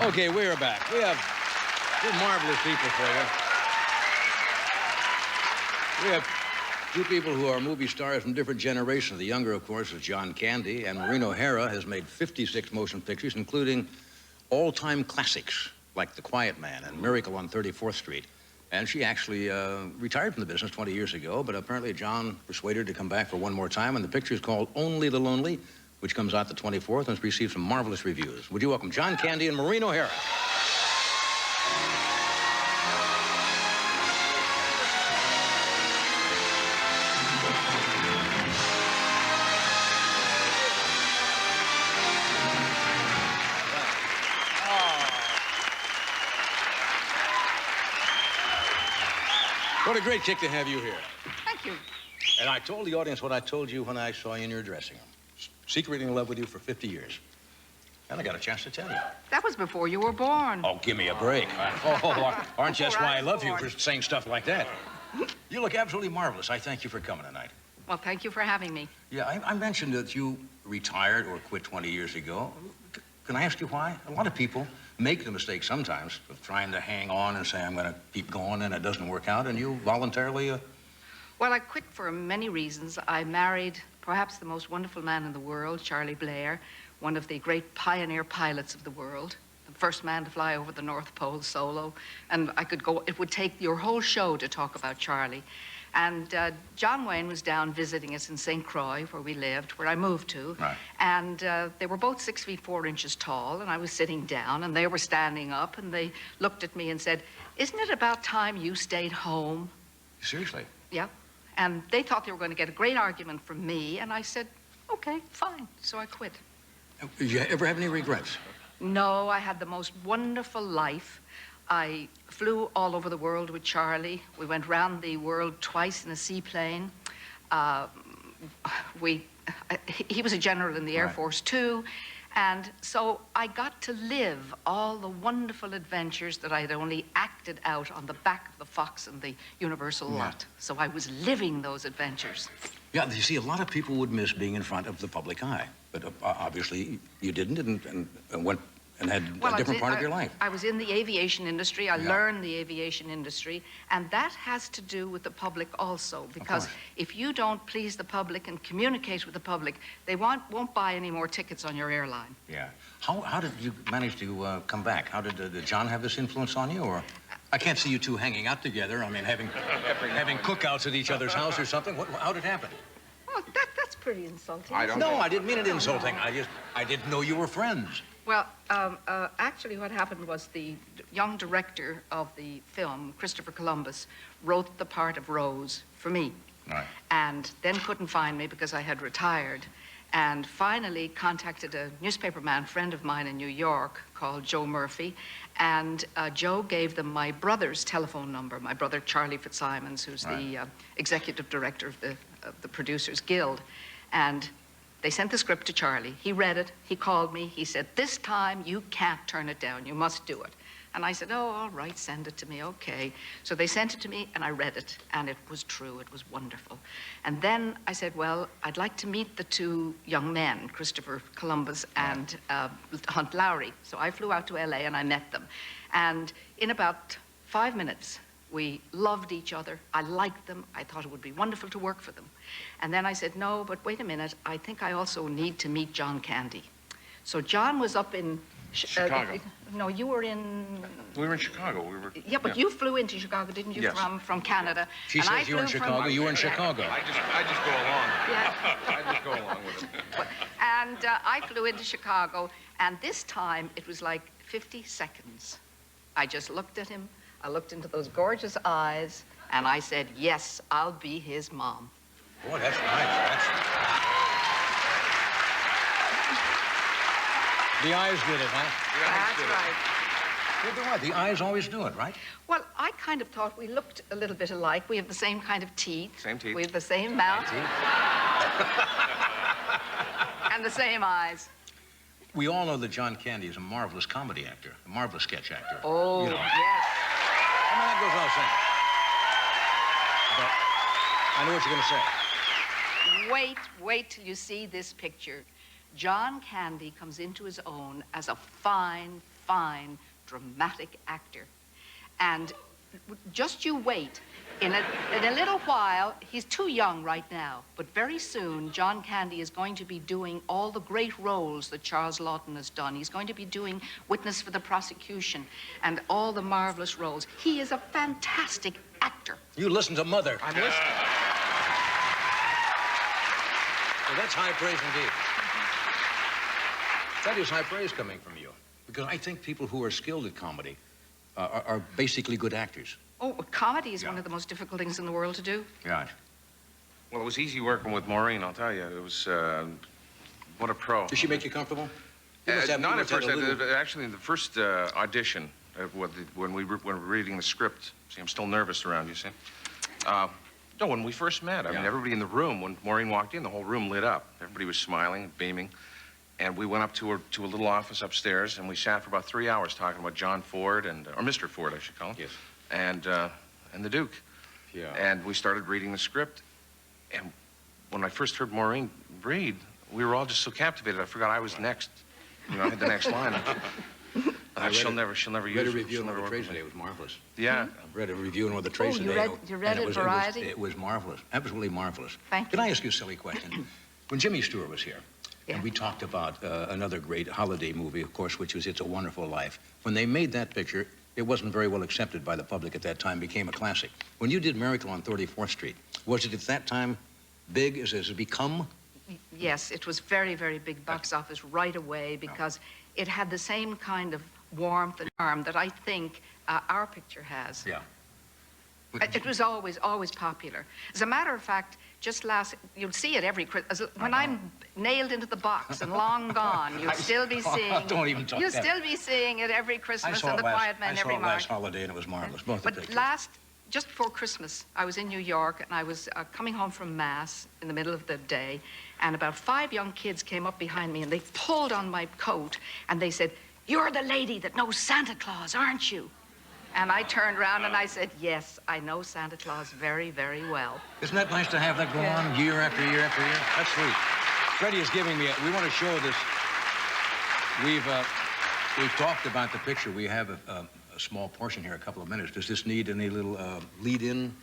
Okay, we're back. We have two marvelous people for you. We have two people who are movie stars from different generations. The younger, of course, is John Candy, and Maureen O'Hara has made 56 motion pictures, including all-time classics like The Quiet Man and Miracle on 34th Street. And she actually retired from the business 20 years ago, but apparently John persuaded her to come back for one more time, and the picture is called Only the Lonely, which comes out the 24th and has received some marvelous reviews. Would you welcome John Candy and Maureen O'Hara? What a great kick to have you here. Thank you. And I told the audience what I told you when I saw you in your dressing room. Secretly in love with you for 50 years. And I got a chance to tell you. That was before you were born. Oh, give me a break. Aren't you? That's why I love you, for saying stuff like that. You look absolutely marvelous. I thank you for coming tonight. Well, thank you for having me. Yeah, I mentioned that you retired or quit 20 years ago. Can I ask you why? A lot of people make the mistake sometimes of trying to hang on and say, I'm going to keep going, and it doesn't work out, and you voluntarily... Well, I quit for many reasons. I married perhaps the most wonderful man in the world, Charlie Blair, one of the great pioneer pilots of the world, the first man to fly over the North Pole solo. And I could go, it would take your whole show to talk about Charlie. And John Wayne was down visiting us in St. Croix, where we lived, where I moved to. Right. And they were both 6 feet 4 inches tall, and I was sitting down, and they were standing up, and they looked at me and said, "Isn't it about time you stayed home?" Seriously? Yeah. And they thought they were going to get a great argument from me, and I said, okay, fine. So I quit. Did you ever have any regrets? No, I had the most wonderful life. I flew all over the world with Charlie. We went round the world twice in a seaplane. He was a general in the Air Force, too. And so I got to live all the wonderful adventures that I'd only acted out on the back of the Fox and the Universal lot. So I was living those adventures. Yeah, you see, a lot of people would miss being in front of the public eye. But obviously, you didn't and went and had a different part of your life. I was in the aviation industry. I learned the aviation industry. And that has to do with the public also. Because if you don't please the public and communicate with the public, they won't buy any more tickets on your airline. Yeah. How did you manage to come back? How did John have this influence on you? Or I can't see you two hanging out together. I mean, having cookouts at each other's house or something. How did it happen? Well, that's pretty insulting. No, I didn't mean it insulting. I didn't know you were friends. Well, actually what happened was the young director of the film, Christopher Columbus, wrote the part of Rose for me. Right. And then couldn't find me because I had retired. And finally contacted a newspaperman friend of mine in New York called Joe Murphy. And Joe gave them my brother's telephone number, my brother Charlie Fitzsimons, who's the executive director of the Producers Guild. And they sent the script to Charlie. He read it. He called me. He said, "This time you can't turn it down. You must do it." And I said, "Oh, all right, send it to me, okay." So they sent it to me, and I read it, and it was true. It was wonderful. And then I said, well, I'd like to meet the two young men, Christopher Columbus and Hunt Lowry. So I flew out to LA, and I met them. And in about 5 minutes, we loved each other. I liked them. I thought it would be wonderful to work for them. And then I said, no, but wait a minute. I think I also need to meet John Candy. So John was up in... Chicago. No, you were in... We were in Chicago. Yeah, but you flew into Chicago, didn't you, Yes. from Canada? She says you were in Chicago, you were in Chicago. I just go along. Yeah. I just go along with it. And I flew into Chicago, and this time it was like 50 seconds. I just looked at him. I looked into those gorgeous eyes, and I said, yes, I'll be his mom. Boy, that's nice. The eyes did it, huh? That's right. Well, they're right. The eyes always do it, right? Well, I kind of thought we looked a little bit alike. We have the same kind of teeth. Same teeth. We have the same mouth. And the same eyes. We all know that John Candy is a marvelous comedy actor, a marvelous sketch actor. Oh, you know. yes. I mean, that goes without saying. But I know what you're going to say. Wait till you see this picture. John Candy comes into his own as a fine, fine, dramatic actor. And just you wait. In a little while, he's too young right now, but very soon, John Candy is going to be doing all the great roles that Charles Laughton has done. He's going to be doing Witness for the Prosecution and all the marvelous roles. He is a fantastic actor. You listen to Mother. I'm listening. Well, that's high praise indeed. That is high praise coming from you. Because I think people who are skilled at comedy are basically good actors. Oh, comedy is one of the most difficult things in the world to do. Yeah. Well, it was easy working with Maureen, I'll tell you. It was, what a pro. Did she make you comfortable? You must have- you Not at must have first. a little- Actually, in the first audition, when we were reading the script, see, I'm still nervous around you, see? No, when we first met, I mean, everybody in the room, when Maureen walked in, the whole room lit up. Everybody was smiling, beaming. And we went up to a little office upstairs, and we sat for about 3 hours talking about John Ford, or Mr. Ford, I should call him. Yes. And the Duke. Yeah. And we started reading the script. And when I first heard Maureen read, we were all just so captivated. I forgot I was next. You know, I had the next line. She'll never use read a it. review She'll in never Northern work Trace with me. today. It was marvelous. Yeah. I read a review in Northern Trace you today. read- you read and it, Variety? It was marvelous. Absolutely marvelous. Thank Can you. I ask you a silly question? When Jimmy Stewart was here, Yeah. and we talked about another great holiday movie, of course, which was It's a Wonderful Life. When they made that picture, it wasn't very well accepted by the public at that time, became a classic. When you did Miracle on 34th Street, was it at that time big as it become? Yes, it was very, very big box office right away because it had the same kind of warmth and charm that I think our picture has. Yeah. It was always, always popular. As a matter of fact, you'll see it every Christmas. When I'm nailed into the box and long gone, you'll still be seeing. Don't even talk You'll that. still be seeing it every Christmas and The Quiet Man I saw every it last March. holiday, and it was marvelous. Both the But pictures. just before Christmas, I was in New York and I was coming home from Mass in the middle of the day, and about 5 young kids came up behind me and they pulled on my coat and they said, "You're the lady that knows Santa Claus, aren't you?" And I turned around and I said, "Yes, I know Santa Claus very, very well." Isn't that nice to have that go on year after year after year? That's sweet. Freddie is giving me we want to show this. We've talked about the picture. We have a small portion here, a couple of minutes. Does this need any little lead-in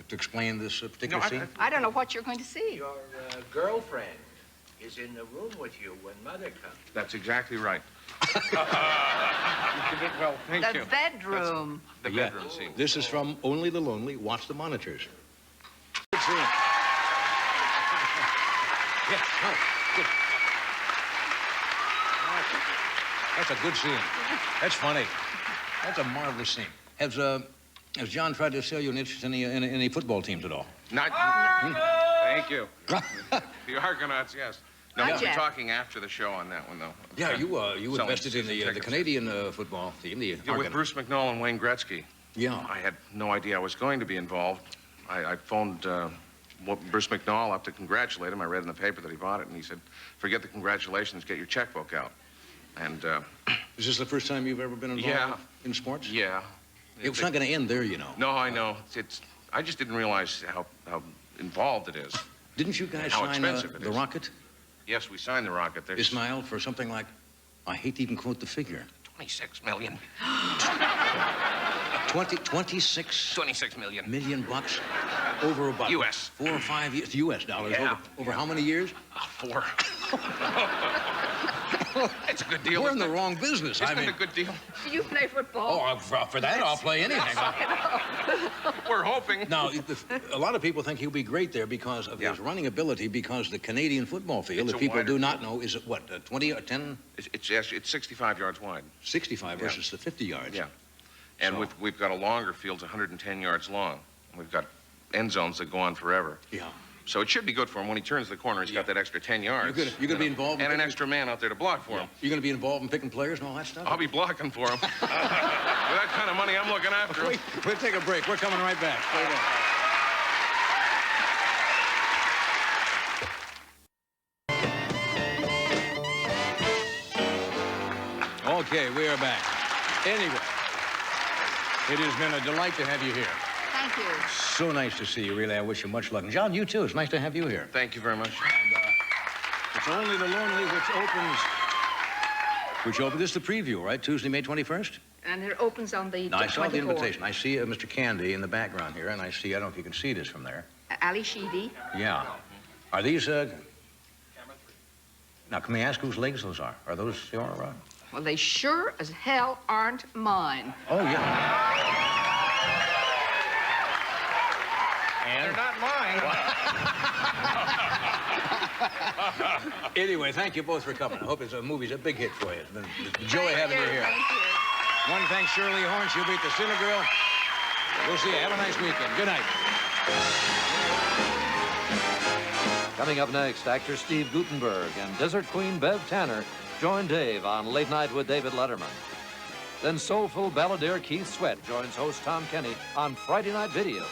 to explain this particular scene? I don't know what you're going to see. Your girlfriend is in the room with you when Mother comes. That's exactly right. Well, thank The you. bedroom. The Yeah. bedroom scene. This is from Only the Lonely. Watch the monitors. Good scene. Yeah, no, good. That's a good scene. That's funny. That's a marvelous scene. Has John tried to sell you an interest in any football teams at all? Not. Thank you. The Argonauts, yes. No, Hi, we'll be Jeff. talking after the show on that one, though. Yeah, you Selling invested in the tickets. Canadian football team. The Yeah, with Argonauts. Bruce McNall and Wayne Gretzky. Yeah. I had no idea I was going to be involved. I phoned Bruce McNall up to congratulate him. I read in the paper that he bought it, and he said, "Forget the congratulations, get your checkbook out." And, Is this the first time you've ever been involved Yeah. in sports? yeah. It's not going to end there, you know. No, I know. I just didn't realize how involved it is. Didn't you guys How sign expensive it the is. Rocket, Yes, we signed the Rocket. There's Ismail, for something like, I hate to even quote the figure, 26 million. 26 million. million bucks over about US. 4 or 5 years, U.S. dollars, Yeah. over how many years? 4. It's a good deal. We're in the isn't it? wrong business. Isn't I mean, it a good deal? Do you play football? oh, for that, I'll play anything. We're hoping. Now, a lot of people think he'll be great there because of Yeah. his running ability, because the Canadian football field, It's if a people wider do not field. know, is it what, 20 or 10, It's 65 yards wide. 65 Yeah. versus the 50 yards? Yeah. And So- we've got a longer field, it's 110 yards long. We've got end zones that go on forever. Yeah. So it should be good for him. When he turns the corner, he's got that extra 10 yards. You're gonna be involved in And an picking- extra man out there to block for him. You're going to be involved in picking players and all that stuff? I'll be blocking for him. With that kind of money, I'm looking after him. We'll take a break. We're coming right back. Stay there. Okay, we are back. Anyway, it has been a delight to have you here. Thank you. So nice to see you, really. I wish you much luck. And John, you too. It's nice to have you here. Thank you very much. It's Only the Lonely, which opens, this is the preview, right? Tuesday, May 21st? And it opens on the Now, I saw the 24th. invitation. I see Mr. Candy in the background here, and I see, I don't know if you can see this from there. Ali Sheedy. Yeah. Are these, now, can we ask whose legs those are? Are those your, Well, they sure as hell aren't mine. Oh, yeah. They're not mine. Anyway, thank you both for coming. I hope the movie's a big hit for you. It's been a joy having you here. Thank you. I want to thank Shirley Horn. She'll be at the Cinegrill. We'll see you. Have a nice weekend. Good night. Coming up next, actor Steve Guttenberg and Desert Queen Bev Tanner join Dave on Late Night with David Letterman. Then soulful balladeer Keith Sweat joins host Tom Kenny on Friday Night Videos.